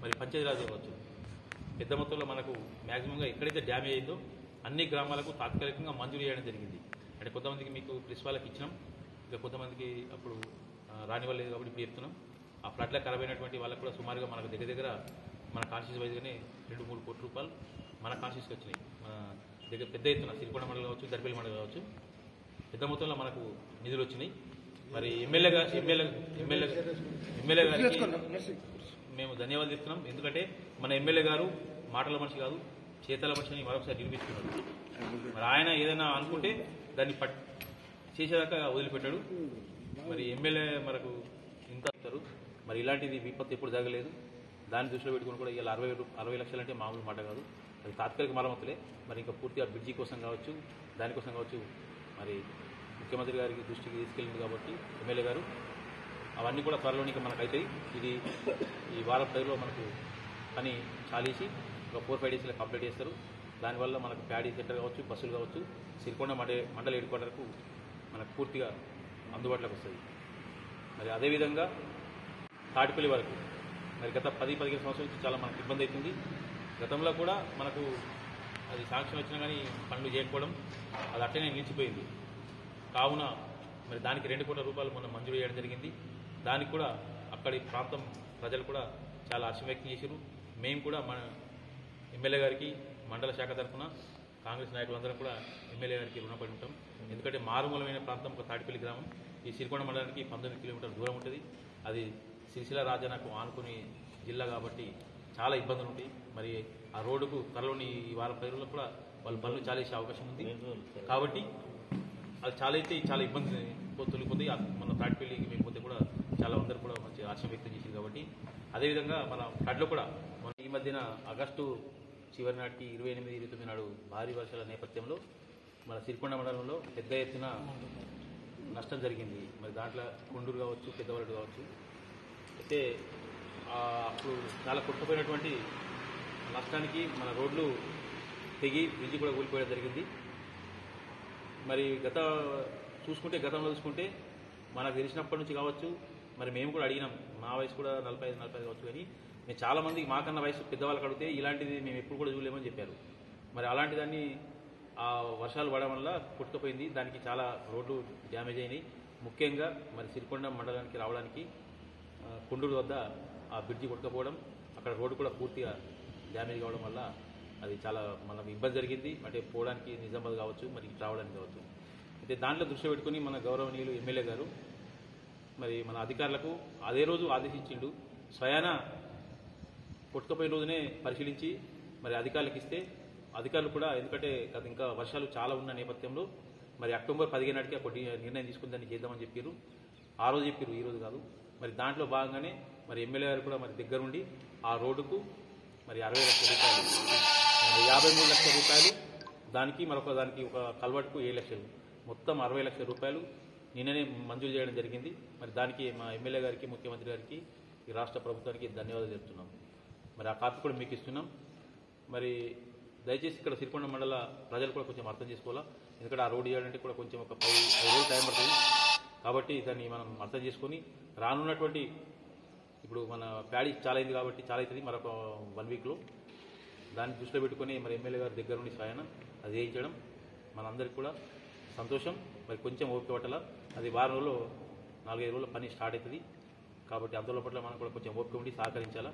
మరి పంచాయతీరాజ్ కావచ్చు, పెద్ద మొత్తంలో మనకు మ్యాక్సిమంగా ఎక్కడైతే డ్యామేజ్ అయిందో అన్ని గ్రామాలకు తాత్కాలికంగా మంజూరు చేయడం జరిగింది. అంటే కొంతమందికి మీకు ప్రెస్ వాళ్ళకి ఇచ్చినాం, ఇంకా కొంతమందికి అప్పుడు రాని వాళ్ళు కాబట్టి ఇప్పుడు చెప్తున్నాం. ఆ ఫ్లడ్లో ఖరాబ్ అయినటువంటి వాళ్ళకు కూడా సుమారుగా మనకు దగ్గర మన కాన్స్టిట్యూన్స్ వైజ్గానే 2-3 కోట్ల రూపాయలు మన కాన్స్టిట్యూన్స్కి వచ్చినాయి. మన దగ్గర పెద్ద ఎత్తున సిరికొండ మండలం కావచ్చు, దర్పల్లి మండలం కావచ్చు, పెద్ద మొత్తంలో మనకు నిధులు వచ్చినాయి. మరి ఎమ్మెల్యే గారికి మేము ధన్యవాదాలు చెప్తున్నాం. ఎందుకంటే మన ఎమ్మెల్యే గారు మాటల మనిషి కాదు, చేతల మనిషిని మరొకసారి నిరూపిస్తున్నారు. మరి ఆయన ఏదైనా అనుకుంటే దాన్ని చేసేదాకా వదిలిపెట్టాడు. మరి ఎమ్మెల్యే మనకు ఇంత ఇస్తారు. మరి ఇలాంటిది విపత్తు ఎప్పుడు జరగలేదు. దాన్ని దృష్టిలో పెట్టుకుని కూడా ఇలా 60 లక్షలు అంటే మామూలు మాట కాదు. అది తాత్కాలిక మరమ్మతులే. మరి ఇంకా పూర్తిగా బ్రిడ్జి కోసం కావచ్చు, దానికోసం కావచ్చు, మరి ముఖ్యమంత్రి గారికి దృష్టికి తీసుకెళ్ళింది కాబట్టి ఎమ్మెల్యే గారు అవన్నీ కూడా త్వరలోనే మనకు అవుతాయి. ఇది ఈ వారం టైంలో మనకు పని చాలేసి ఒక 4-5 డేస్లో కంప్లీట్ చేస్తారు. దానివల్ల మనకు ప్యాడీ సెంటర్ కావచ్చు, బస్సులు కావచ్చు, సిరికొండ మండల హెడ్ క్వార్టర్కు మనకు పూర్తిగా అందుబాటులోకి వస్తుంది. మరి అదేవిధంగా తాటిపల్లి వరకు మరి గత 10-15 సంవత్సరాల నుంచి చాలా మనకు ఇబ్బంది అవుతుంది. గతంలో కూడా మనకు అది శాంక్షన్ వచ్చినా కానీ పనులు చేయకపోవడం అది అట్టనే నిలిచిపోయింది. కావున మరి దానికి 2 కోట్ల రూపాయలు మొన్న మంజూరు చేయడం జరిగింది. దానికి కూడా అక్కడి ప్రాంతం ప్రజలు కూడా చాలా హర్షం వ్యక్తం చేశారు. మేము కూడా మన ఎమ్మెల్యే గారికి మండల శాఖ తరఫున కాంగ్రెస్ నాయకులందరం కూడా ఎమ్మెల్యే గారికి రుణపడి ఉంటాం. ఎందుకంటే మారుమూలమైన ప్రాంతం ఒక తాటిపల్లి గ్రామం. ఈ సిరికొండ మండలానికి 19 కిలోమీటర్ల దూరం ఉంటుంది. అది సిరిసిల్ల రాజన్నకు ఆనుకుని జిల్లా కాబట్టి చాలా ఇబ్బందులు ఉంటాయి. మరి ఆ రోడ్డుకు త్వరలోని ఈ వారం 10 రోజుల్లో కూడా వాళ్ళు పనులు చాలేసే అవకాశం ఉంది. కాబట్టి అది చాలా ఇబ్బంది తొలిపోతాయి. మన తాటిపల్లికి వెళ్ళిపోతే కూడా చాలా అందరూ కూడా మంచి హర్షం వ్యక్తం చేసింది. కాబట్టి అదేవిధంగా మన ఫ్లడ్లో కూడా మన ఈ మధ్యన ఆగస్టు చివరి నాటికి 28-29 నాడు భారీ వర్షాల నేపథ్యంలో మన సిరికొండ మండలంలో పెద్ద ఎత్తున నష్టం జరిగింది. మరి దాంట్లో కొండూరు కావచ్చు, పెద్దవాళ్ళు కావచ్చు, అయితే అప్పుడు చాలా కొట్టుకుపోయినటువంటి నష్టానికి మన రోడ్లు తెగి బ్రిడ్జి కూడా కూలిపోయడం జరిగింది. మరి గతంలో చూసుకుంటే మనకు తెలిసినప్పటి నుంచి కావచ్చు, మరి మేము కూడా అడిగినాం. మా వయసు కూడా 45 కావచ్చు, కానీ మేము చాలామంది మాకన్నా వయసు పెద్దవాళ్ళకి అడిగితే ఇలాంటిది మేము ఎప్పుడు కూడా చూడలేమని చెప్పారు. మరి అలాంటి దాన్ని ఆ వర్షాలు పడడం వల్ల కొట్టుకుపోయింది. దానికి చాలా రోడ్లు డ్యామేజ్ అయినాయి. ముఖ్యంగా మరి సిరికొండ మండలానికి రావడానికి కొండూరు వద్ద ఆ బ్రిడ్జి కొట్టుకుపోవడం, అక్కడ రోడ్డు కూడా పూర్తిగా డ్యామేజ్ కావడం వల్ల అది చాలా మనకు ఇబ్బంది జరిగింది. అంటే పోవడానికి నిజామాబాద్ కావచ్చు, మరి రావడానికి కావచ్చు. అయితే దాంట్లో దృష్టి పెట్టుకుని మన గౌరవనీయులు ఎమ్మెల్యే గారు మరి మన అధికారులకు అదే రోజు ఆదేశించిండు. స్వయాన కొట్టుకుపోయిన రోజునే పరిశీలించి మరి అధికారులకు ఇస్తే అధికారులు కూడా, ఎందుకంటే ఇంకా వర్షాలు చాలా ఉన్న నేపథ్యంలో మరి అక్టోబర్ 15 నాటికి ఒక నిర్ణయం తీసుకుని దాన్ని చేద్దామని చెప్పారు. ఆ రోజు చెప్పారు, ఈ రోజు కాదు. మరి దాంట్లో భాగంగానే మరి ఎమ్మెల్యే గారు కూడా మరి దగ్గరుండి ఆ రోడ్డుకు మరి 60 లక్షల రూపాయలు, 53 లక్షల రూపాయలు, దానికి దానికి ఒక కల్వర్టుకు 7 లక్షలు, మొత్తం 60 లక్షల రూపాయలు నిన్ననే మంజూరు చేయడం జరిగింది. మరి దానికి మా ఎమ్మెల్యే గారికి, ముఖ్యమంత్రి గారికి, ఈ రాష్ట్ర ప్రభుత్వానికి ధన్యవాదాలు చెప్తున్నాం. మరి ఆ కాపీ కూడా మీకు ఇస్తున్నాం. మరి దయచేసి ఇక్కడ సిరికొండ మండల ప్రజలు కూడా కొంచెం అర్థం చేసుకోవాలా. ఎందుకంటే ఆ రోడ్డు చేయాలంటే కూడా కొంచెం ఒక 10 రోజులు టైం పడుతుంది. కాబట్టి దాన్ని మనం అర్థం చేసుకొని రానున్నటువంటి ఇప్పుడు మన ప్యాడీ చాలా అయింది కాబట్టి చాలా అవుతుంది మరొక 1 వీక్లో దాన్ని దృష్టిలో పెట్టుకొని మరి ఎమ్మెల్యే గారి దగ్గర నుండి స్వయాన అది వేయించడం మనందరికీ కూడా సంతోషం. మరి కొంచెం ఓపిక పట్టాల. అది వారం రోజుల్లో 4-5 రోజుల్లో పని స్టార్ట్ అవుతుంది. కాబట్టి అందులో పట్ల మనం కూడా కొంచెం ఓపిక ఉండి సహకరించాలా.